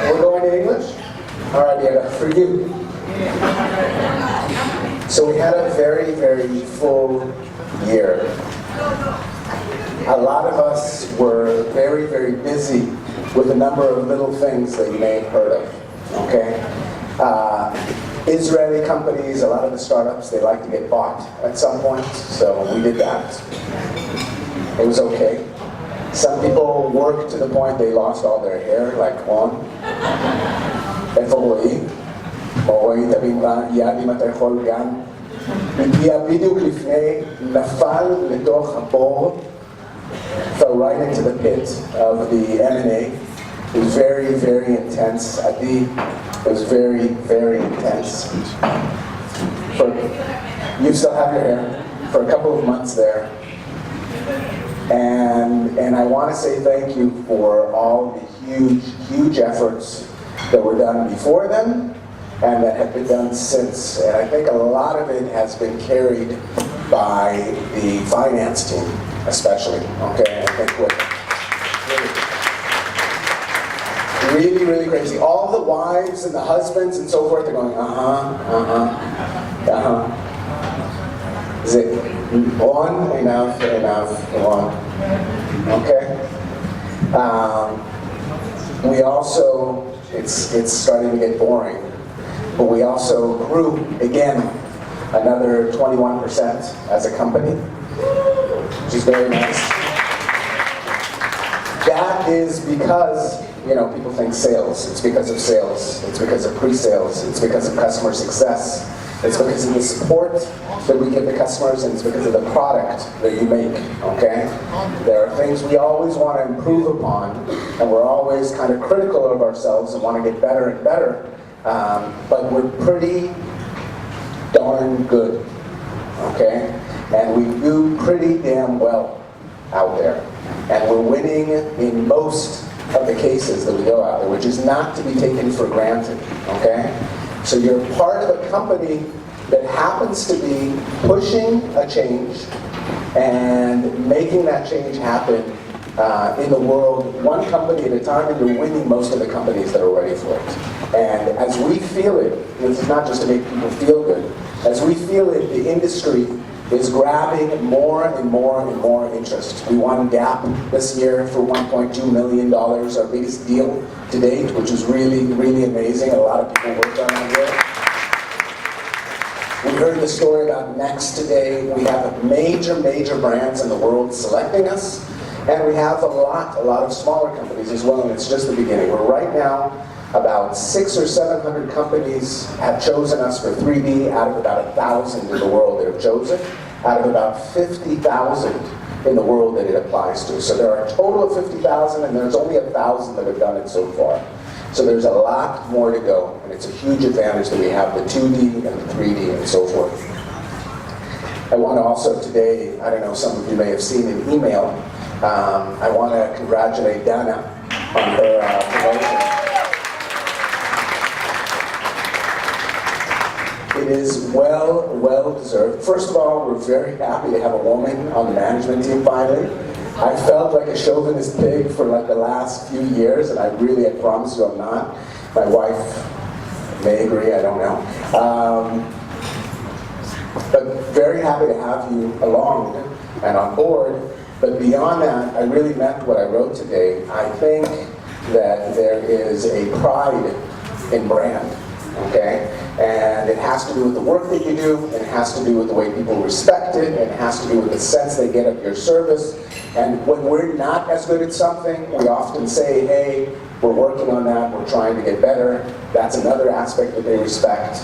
We're going to English? All right, Diego, for you. So we had a very, very full year. A lot of us were very, very busy with a number of little things that you may have heard of, okay? Israeli companies, a lot of the startups, they like to get bought at some point, so we did that. It was okay. Some people worked to the point they lost all their hair, like one. איפה רואי? רואי תבין יד אם אתה יכול גם. הגיע בדיוק לפני, נפל לתוך הבור, fell right into the pit of the M&A. It was very, very intense. Adi, it was very, very intense. You still have your hair for a couple of months there. And I want to say thank you for all the huge, huge efforts that were done before then and that have been done since. And I think a lot of it has been carried by the finance team, especially. Okay, I think what really, really crazy. All the wives and the husbands and so forth are going, Is it on? Enough, on. Okay. We also, it's starting to get boring, but we also grew again another 21% as a company, which is very nice. That is because, people think sales. It's because of sales. It's because of pre-sales. It's because of customer success. It's because of the support that we give the customers, and it's because of the product that you make, okay? There are things we always want to improve upon, and we're always kind of critical of ourselves and want to get better and better, but we're pretty darn good, okay? And we do pretty damn well out there. And we're winning in most of the cases that we go out there, which is not to be taken for granted, okay? So you're part of a company that happens to be pushing a change and making that change happen in the world, one company at a time, and you're winning most of the companies that are ready for it. And as we feel it, this is not just to make people feel good, as we feel it, the industry is grabbing more and more and more interest. We won Gap this year for $1.2 million, our biggest deal to date, which was really, really amazing. A lot of people worked on that deal. We heard the story about Next today. We have major, major brands in the world selecting us, and we have a lot of smaller companies as well, and it's just the beginning. We're right now, about 600 or 700 companies have chosen us for 3D out of about 1,000 in the world that have chosen, out of about 50,000 in the world that it applies to. So there are a total of 50,000, and there's only 1,000 that have done it so far. So there's a lot more to go, and it's a huge advantage that we have the 2D and the 3D and so forth. I want to also today, I don't know, some of you may have seen an email, I want to congratulate Dana on her promotion. It is well deserved. First of all, we're very happy to have a woman on the management team finally. I felt like a chauvinist pig for like the last few years, and I promise you I'm not. My wife may agree, I don't know. But very happy to have you along and on board. But beyond that, I really meant what I wrote today. I think that there is a pride in brand, okay? And it has to do with the work that you do, and it has to do with the way people respect it, and it has to do with the sense they get of your service. And when we're not as good at something, we often say, hey, we're working on that, we're trying to get better. That's another aspect that they respect.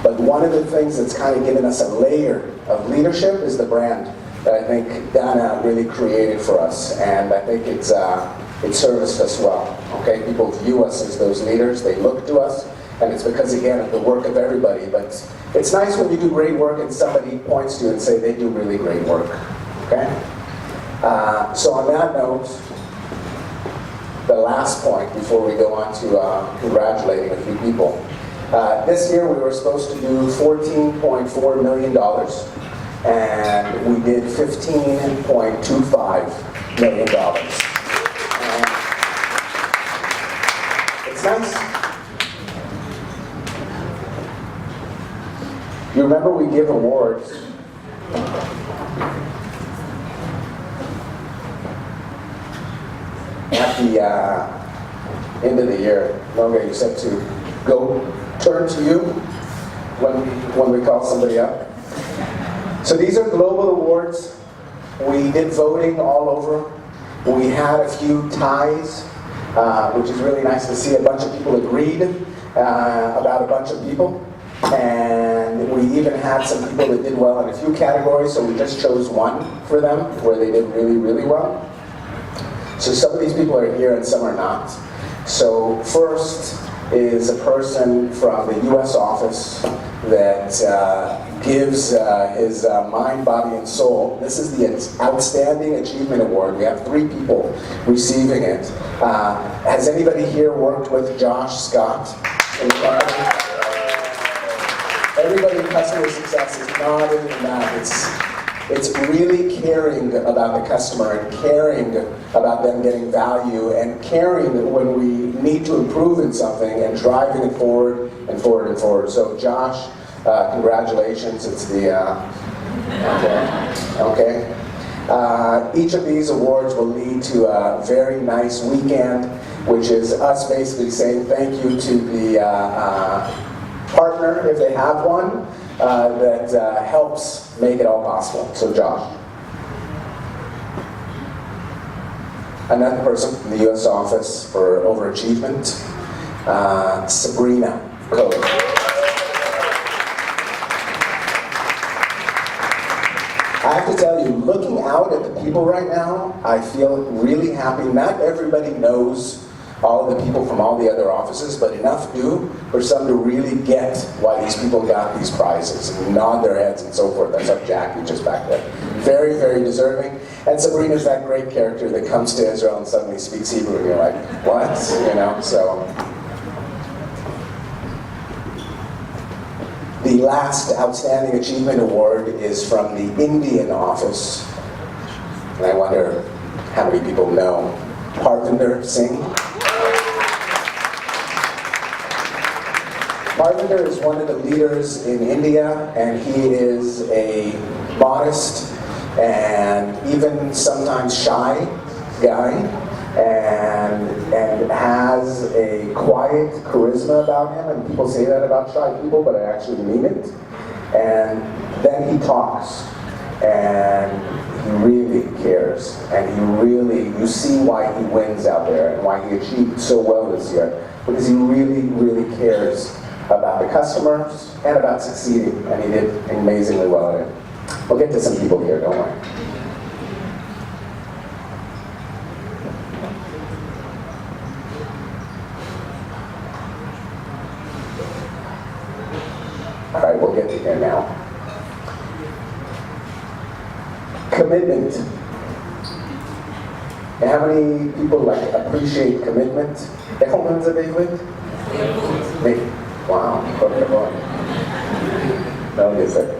But one of the things that's kind of given us a layer of leadership is the brand that I think Dana really created for us. And I think it serviced us well, okay? People view us as those leaders, they look to us, and it's because, again, of the work of everybody. But it's nice when you do great work and somebody points to you and say they do really great work, okay? So on that note, the last point before we go on to congratulating a few people. This year we were supposed to do $14.4 million, and we did $15.25 million. It's nice. You remember we give awards at the end of the year. Logan, you said to turn to you when we call somebody up. So these are global awards. We did voting all over. We had a few ties, which is really nice to see. A bunch of people agreed about a bunch of people. And we even had some people that did well in a few categories, so we just chose one for them where they did really, really well. So some of these people are here and some are not. So first is a person from the US office that gives his mind, body, and soul. This is the Outstanding Achievement Award. We have 3 people receiving it. Has anybody here worked with Josh Scott in the company? Everybody in customer success is nodding in that. It's really caring about the customer and caring about them getting value and caring when we need to improve in something and driving it forward and forward and forward. So Josh, congratulations. It's the, okay. Each of these awards will lead to a very nice weekend, which is us basically saying thank you to the partner, if they have one, that helps make it all possible. So Josh. Another person from the US office for overachievement, Sabrina Code. I have to tell you, looking out at the people right now, I feel really happy. Not everybody knows all of the people from all the other offices, but enough do for some to really get why these people got these prizes and nod their heads and so forth. That's like Jackie just back there. Very, very deserving. And Sabrina's that great character that comes to Israel and suddenly speaks Hebrew and you're like, what? You know, so. The last Outstanding Achievement Award is from the Indian office. And I wonder how many people know Parvinder Singh. Parvinder is one of the leaders in India, and he is a modest and even sometimes shy guy, and has a quiet charisma about him, and people say that about shy people, but I actually mean it. And then he talks, and he really cares, and you see why he wins out there and why he achieved so well this year, because he really, really cares about the customers and about succeeding, and he did amazingly well at it. We'll get to some people here, don't worry. All right, we'll get to here now. Commitment. And how many people appreciate commitment? איך אומרים את זה בעברית? Wow, okay, boy. That'll get it.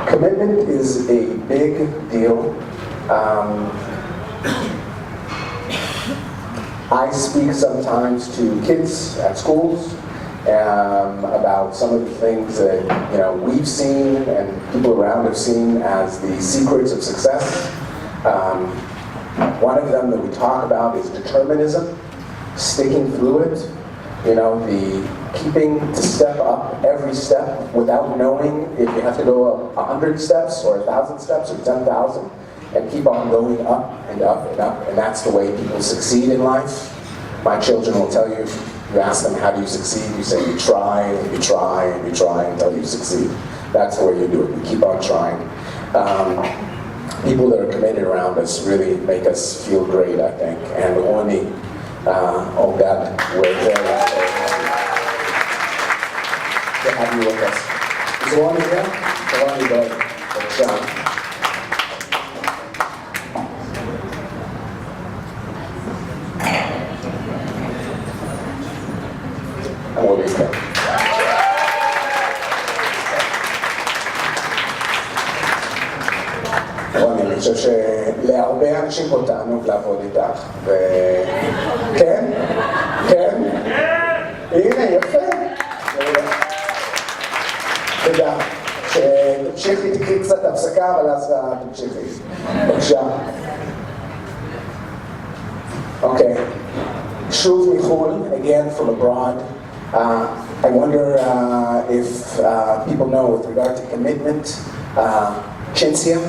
Commitment is a big deal. I speak sometimes to kids at schools about some of the things that we've seen and people around have seen as the secrets of success. One of them that we talk about is determinism, sticking through it. The keeping to step up every step without knowing if you have to go 100 steps or 1,000 steps or 10,000, and keep on going up and up and up, and that's the way people succeed in life. My children will tell you, you ask them how do you succeed, you say you try and you try and you try until you succeed. That's the way you do it, you keep on trying. People that are committed around us really make us feel great, I think, and Oni, oh God, we're very happy to have you with us. Is Oni here? Oni, go ahead. John. And we'll be here. אני חושב שלהרבה אנשים פה תענוג לעבוד איתך, וכן, כן, מצחיקה, אבל אז תמשיכי. בבקשה. Okay. Shuv Michul, again from abroad. I wonder if people know with regard to commitment, Cinzia.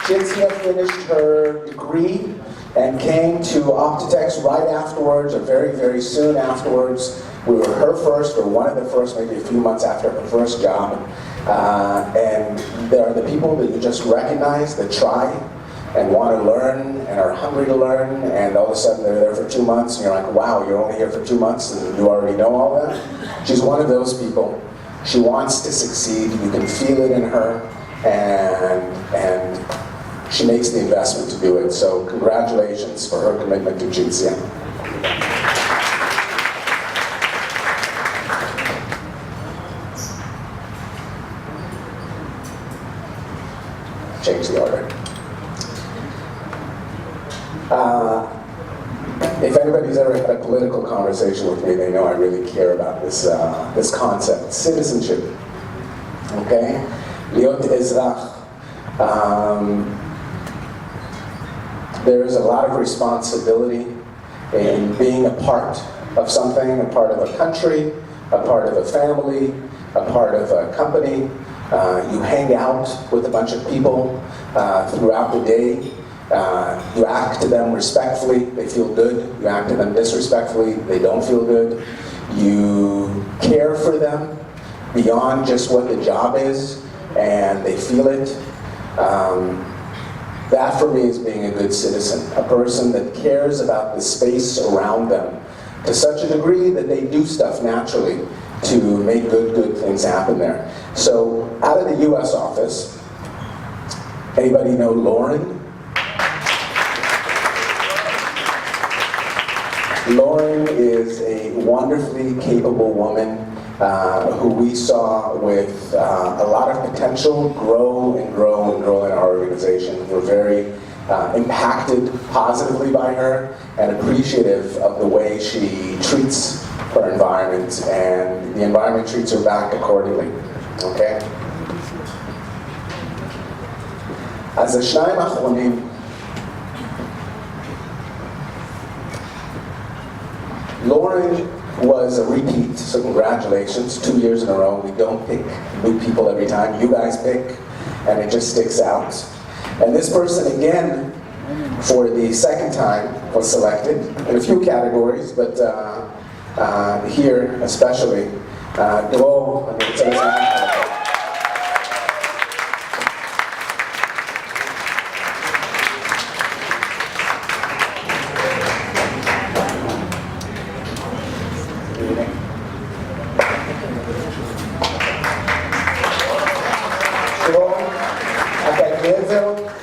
Cinzia finished her degree and came to Optitex right afterwards, or very, very soon afterwards. We were her first, or one of the first, maybe a few months after her first job. And there are the people that you just recognize that try and want to learn and are hungry to learn, and all of a sudden they're there for 2 months and you're like, wow, you're only here for 2 months and you already know all that? She's one of those people. She wants to succeed. You can feel it in her, and she makes the investment to do it. So congratulations for her commitment to Cinzia. Change the order. If anybody's ever had a political conversation with me, they know I really care about this concept, citizenship. Okay? Liot ezrach. There is a lot of responsibility in being a part of something, a part of a country, a part of a family, a part of a company. You hang out with a bunch of people throughout the day. You act to them respectfully, they feel good. You act to them disrespectfully, they don't feel good. You care for them beyond just what the job is, and they feel it. That for me is being a good citizen, a person that cares about the space around them to such a degree that they do stuff naturally to make good things happen there. So out of the US office, anybody know Lauren? Lauren is a wonderfully capable woman who we saw with a lot of potential grow in our organization. We're very impacted positively by her and appreciative of the way she treats her environment, and the environment treats her back accordingly. Okay? אז השניים האחרונים, Lauren was a repeat, so congratulations, 2 years in a row. We don't pick new people every time. You guys pick, and it just sticks out. And this person, again, for the second time, was selected in a few categories, but here especially. Dro, I mean, it says,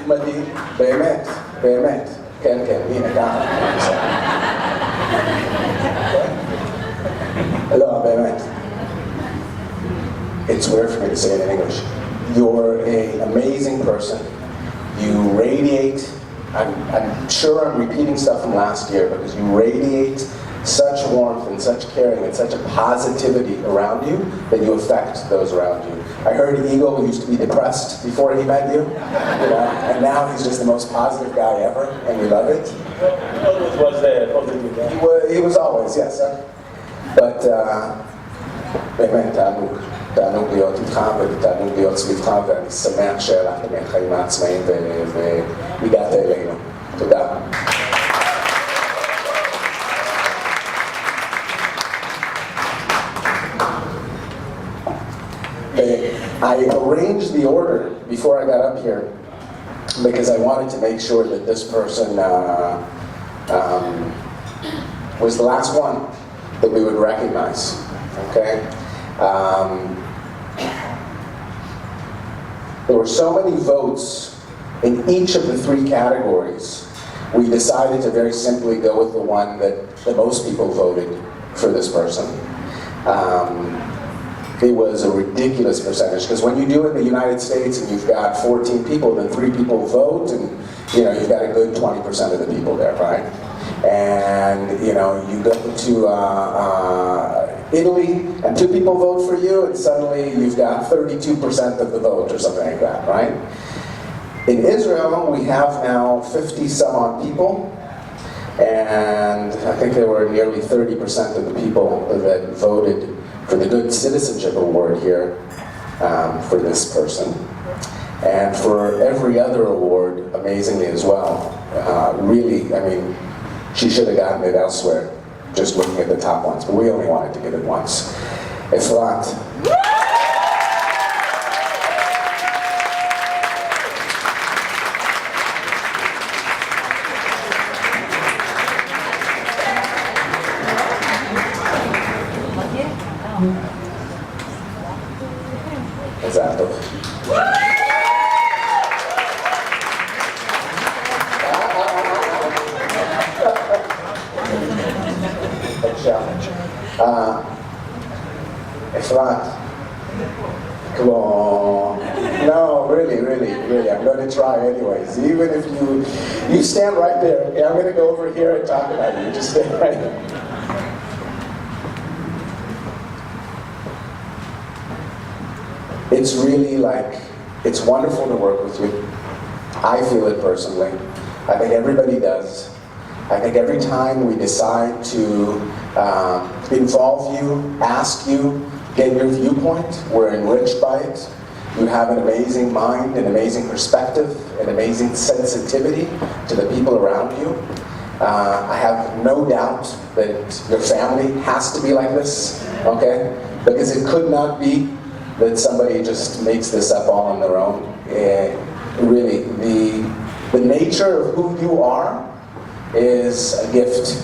מדהים, באמת, באמת, כן, הנה ככה. לא, באמת. It's weird for me to say it in English. You're an amazing person. You radiate, I'm sure I'm repeating stuff from last year, because you radiate such warmth and such caring and such a positivity around you that you affect those around you. I heard Eagle used to be depressed before he met you, and now he's just the most positive guy ever, and we love it. He always was there, positive guy. He was always, yes, sir. But באמת תענוג להיות איתך ותענוג להיות סביבך, ואני שמח שהלכת מהחיים העצמאיים והגעת אלינו. תודה. I arranged the order before I got up here because I wanted to make sure that this person was the last one that we would recognize, okay? There were so many votes in each of the 3 categories, we decided to very simply go with the one that the most people voted for this person. It was a ridiculous percentage, because when you do it in the United States and you've got 14 people, then 3 people vote, and you've got a good 20% of the people there, right? And you go to Italy, and 2 people vote for you, and suddenly you've got 32% of the vote or something like that, right? In Israel, we have now 50 some odd people, and I think there were nearly 30% of the people that voted for the Good Citizenship Award here for this person. And for every other award, amazingly as well. Really, I mean, she should have gotten it elsewhere, just looking at the top ones, but we only wanted to give it once. Efrat. Esatto. A challenge. Efrat. Come on. No, really, I'm going to try anyways. Even if you stand right there, okay? I'm going to go over here and talk about you. Just stand right there. It's really like, it's wonderful to work with you. I feel it personally. I think everybody does. I think every time we decide to involve you, ask you, get your viewpoint, we're enriched by it. You have an amazing mind, an amazing perspective, an amazing sensitivity to the people around you. I have no doubt that your family has to be like this, okay? Because it could not be that somebody just makes this up all on their own. Really, the nature of who you are is a gift